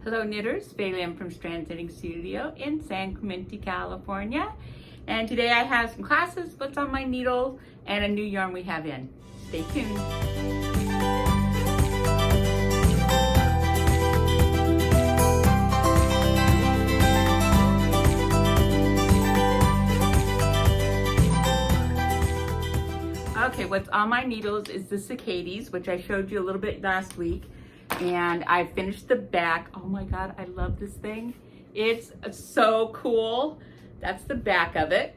Hello knitters, Bella from Strands Knitting Studio in San Clemente, California. And today I have some classes, what's on my needle, and a new yarn we have in. Stay tuned. Okay, what's on my needles is the Cicadae, which I showed you a little bit last week. And I finished the back. Oh my God, I love this thing. It's so cool. That's the back of it.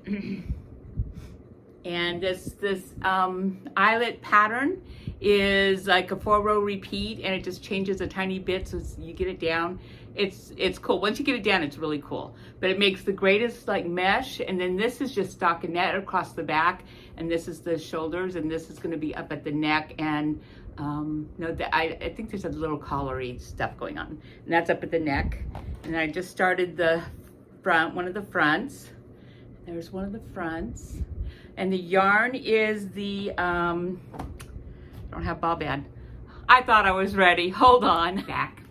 And this eyelet pattern is like a 4-row repeat, and it just changes a tiny bit so you get it down. It's cool. Once you get it down, it's really cool. But it makes the greatest like mesh. And then this is just stockinette across the back, and this is the shoulders, and this is going to be up at the neck. And I think there's a little collar-y stuff going on, and that's up at the neck. And I just started the front, one of the fronts. There's one of the fronts, and the yarn is the I don't have ball band. I thought I was ready. Hold on. Back.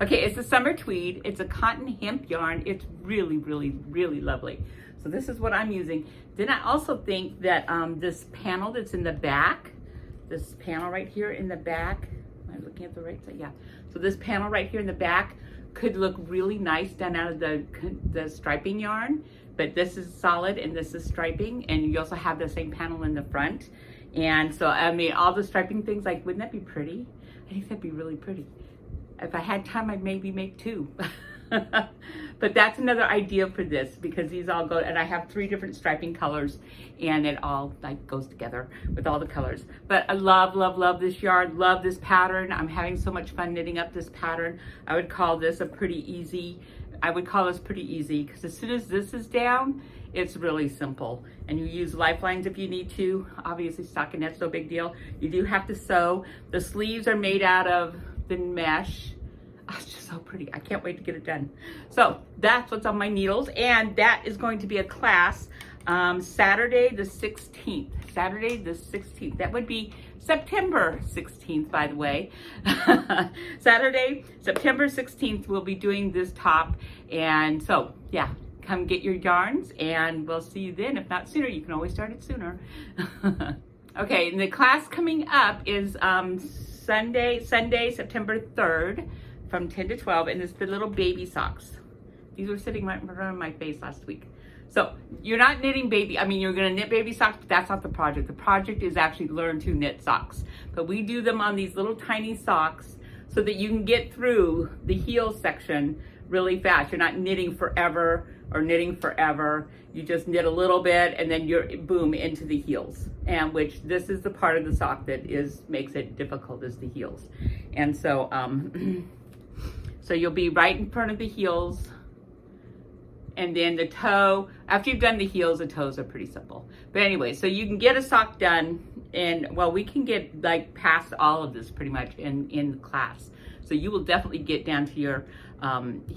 Okay, it's a summer tweed. It's a cotton hemp yarn. It's really, really, really lovely. So this is what I'm using. Then I also think that this panel that's in the back, this panel right here in the back, am I looking at the right side? Yeah. So this panel right here in the back could look really nice done out of the striping yarn, but this is solid and this is striping, and you also have the same panel in the front. And so, I mean, all the striping things, like, wouldn't that be pretty? I think that'd be really pretty. If I had time, I'd maybe make two. But that's another idea for this, because these all go, and I have 3 different striping colors, and it all like goes together with all the colors. But I love, love, love this yarn, love this pattern. I'm having so much fun knitting up this pattern. I would call this pretty easy, because as soon as this is down, it's really simple. And you use lifelines if you need to. Obviously stockinette's no big deal. You do have to sew. The sleeves are made out of the mesh. Oh, it's just so pretty. I can't wait to get it done. So that's what's on my needles, and that is going to be a class Saturday the 16th. Saturday the 16th. That would be September 16th, by the way. Saturday, September 16th, we'll be doing this top. And so, yeah, come get your yarns, and we'll see you then. If not sooner, you can always start it sooner. Okay, and the class coming up is Sunday, September 3rd, from 10 to 12, and it's the little baby socks. These were sitting right in front of my face last week. So you're not knitting baby, I mean, you're gonna knit baby socks, but that's not the project. The project is actually learn to knit socks. But we do them on these little tiny socks so that you can get through the heel section really fast. You're not knitting forever or knitting forever. You just knit a little bit, and then you're boom into the heels. And which this is the part of the sock that makes it difficult, is the heels. And so, so you'll be right in front of the heels, and then the toe, after you've done the heels, the toes are pretty simple. But anyway, so you can get a sock done, and well, we can get like past all of this pretty much in class. So you will definitely get down to your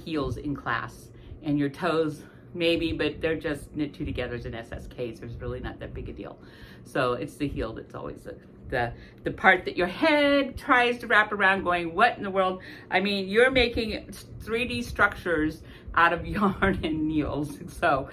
heels in class, and your toes maybe, but they're just knit 2 together as an SSK, so it's really not that big a deal. So it's the heel that's always the part that your head tries to wrap around, going, what in the world? I mean, you're making 3D structures out of yarn and needles. So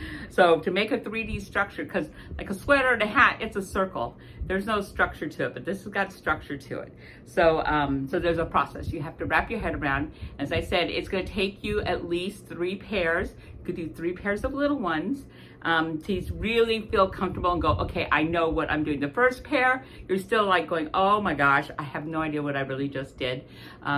to make a 3D structure, because like a sweater and a hat, it's a circle. There's no structure to it, but this has got structure to it. So so there's a process. You have to wrap your head around. As I said, it's going to take you at least 3 pairs. You could do 3 pairs of little ones. To really feel comfortable and go, okay, I know what I'm doing. The first pair, you're still like going, oh my gosh, I have no idea what I really just did.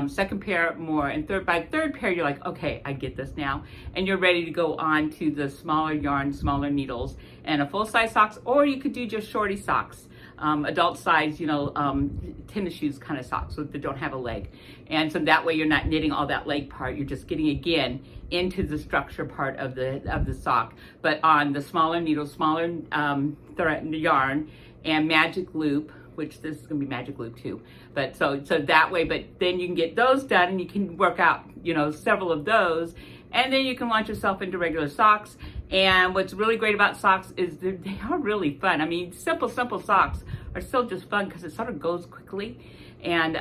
Second pair, more. And by third pair, you're like, okay, I get this now. And you're ready to go on to the smaller yarn, smaller needles, and a full-size socks, or you could do just shorty socks. Adult size, tennis shoes kind of socks that don't have a leg. And so that way you're not knitting all that leg part. You're just getting again into the structure part of the sock, but on the smaller needles, smaller yarn, and magic loop, which this is gonna be magic loop too. But so that way, but then you can get those done, and you can work out, several of those, and then you can launch yourself into regular socks. And what's really great about socks is they are really fun. I mean, simple socks are still just fun because it sort of goes quickly. And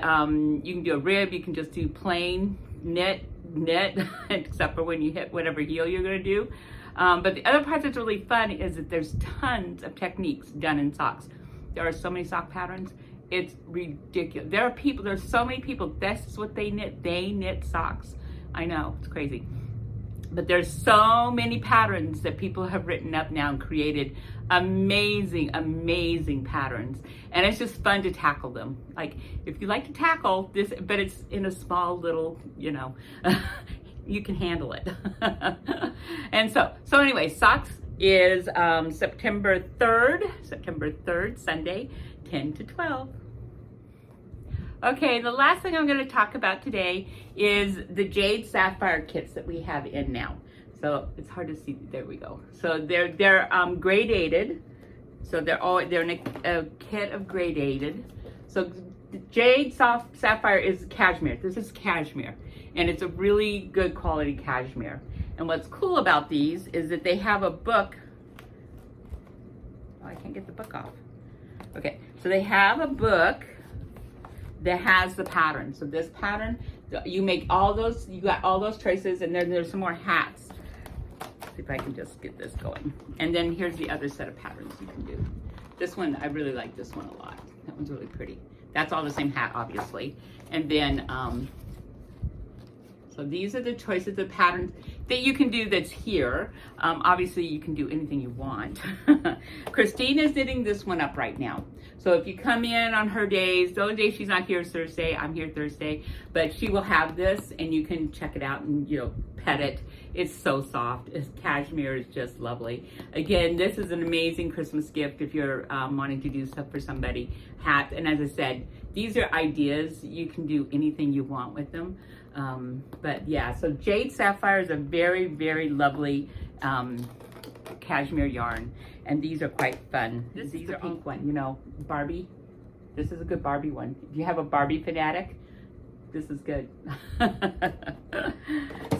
you can do a rib, you can just do plain knit knit, except for when you hit whatever heel you're going to do. But the other part that's really fun is that there's tons of techniques done in socks. There are so many sock patterns. It's ridiculous. There's so many people, this is what they knit. They knit socks. I know, it's crazy. But there's so many patterns that people have written up now and created amazing, amazing patterns. And it's just fun to tackle them. Like, if you like to tackle this, but it's in a small little, you know, you can handle it. And so anyway, socks is September 3rd, Sunday, 10 to 12. Okay, the last thing I'm going to talk about today is the Jade Sapphire kits that we have in now. So it's hard to see. There we go. So they're gradated. So they're in a kit of gradated. So the Jade Sapphire is cashmere. This is cashmere, and it's a really good quality cashmere. And what's cool about these is that they have a book. Oh, I can't get the book off. Okay, so they have a book that has the pattern. So this pattern, you make all those, you got all those traces, and then there's some more hats. Let's see if I can just get this going. And then here's the other set of patterns you can do. This one, I really like this one a lot. That one's really pretty. That's all the same hat, obviously. And then, so these are the choices of patterns that you can do that's here. Obviously, you can do anything you want. Christine is knitting this one up right now. So if you come in on her days, the only day she's not here is Thursday, I'm here Thursday, but she will have this and you can check it out and, you know, pet it. It's so soft. It's cashmere is just lovely. Again, this is an amazing Christmas gift if you're wanting to do stuff for somebody. Hats, and as I said, these are ideas. You can do anything you want with them. But yeah, so Jade Sapphire is a very, very lovely cashmere yarn, and these are quite fun. These are pink one, you know, Barbie. This is a good Barbie one. If you have a Barbie fanatic, this is good.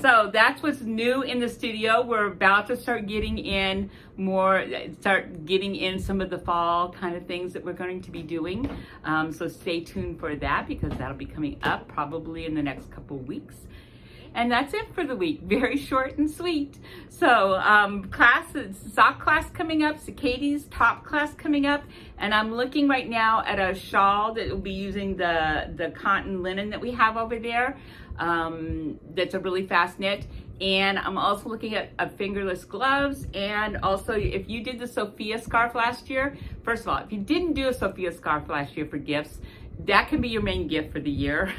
So that's what's new in the studio. We're about to start getting in some of the fall kind of things that we're going to be doing. So stay tuned for that, because that'll be coming up probably in the next couple weeks. And that's it for the week. Very short and sweet. So sock class coming up, Cicade's top class coming up, and I'm looking right now at a shawl that will be using the cotton linen that we have over there. That's a really fast knit. And I'm also looking at fingerless gloves. And also, if you did the Sophia scarf last year, first of all, if you didn't do a Sophia scarf last year for gifts, that can be your main gift for the year.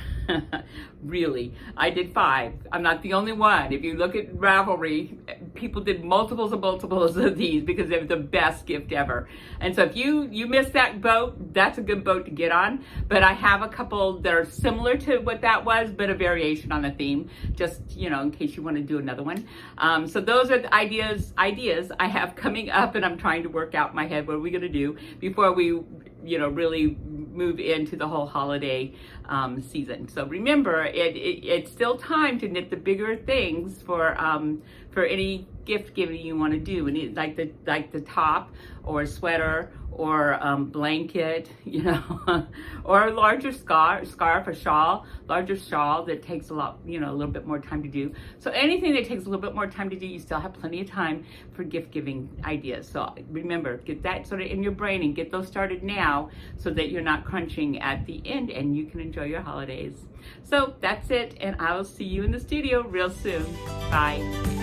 Really, I did 5. I'm not the only one. If you look at Ravelry, people did multiples of these because they're the best gift ever. And so if you missed that boat, that's a good boat to get on. But I have a couple that are similar to what that was, but a variation on the theme, just, you know, in case you want to do another one. So those are the ideas I have coming up, and I'm trying to work out in my head what are we going to do before we, you know, really move into the whole holiday season. So remember, it's still time to knit the bigger things for any gift giving you want to do, and like the top or a sweater or blanket, you know, or a larger scarf, a shawl, larger shawl that takes a lot, you know, a little bit more time to do. So anything that takes a little bit more time to do, you still have plenty of time for gift giving ideas. So remember, get that sort of in your brain and get those started now, so that you're not crunching at the end and you can enjoy your holidays. So that's it, and I will see you in the studio real soon. Bye.